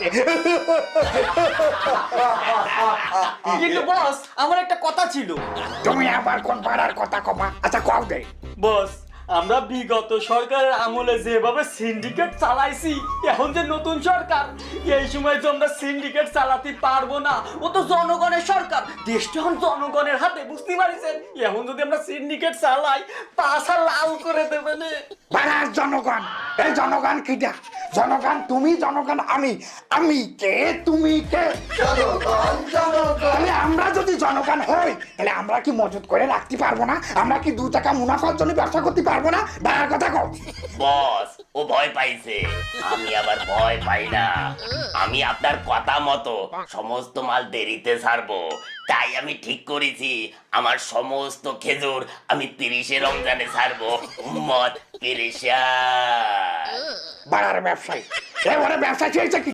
লাগছে। কিন্তু বস আমার একটা কথা ছিল। তুমি আবার কোন পাড়ার কথা কবা? আচ্ছা কও দে। বস আমরা বিগত সরকারের আমলে যেভাবে সিন্ডিকেট চালাইছি, এখন যে নতুন সরকার, এই সময় তো আমরা সিন্ডিকেট চালাতে পারবো না। ও তো জনগণের সরকার, দেশটা এখন জনগণের হাতে, বুঝতে পারছেন? এখন যদি আমরা সিন্ডিকেট চালাই, পাশা লাল করে দেবে না। পাড়ার জনগণ, এই জনগণ কিটা? জনগণ তুমি, জনগণ আমি। আমি কে, তুমি কে? জনগণ জনগণ তাহলে আমরা যদি জনগণ হই, তাহলে আমরা কি মজুত করে রাখতে পারবো না? আমরা কি 2 টাকা মুনাফার জন্য ব্যবসা করতে পারবো না? ভাড়ার কথা কও। বস ও ভয় পাইছে, আমি আবার ভয় পাই না। আমি আপনার কথা মতো সমস্ত মাল দেরিতে ছাড়বো। তাই আমি ঠিক করেছি আমার সমস্ত খেজুর আমি 30-এ রমজানে ছাড়বো। মত পেরেশান। ভাড়ার ব্যবসায়ী, এবারে ব্যবসা চেয়েছে কি?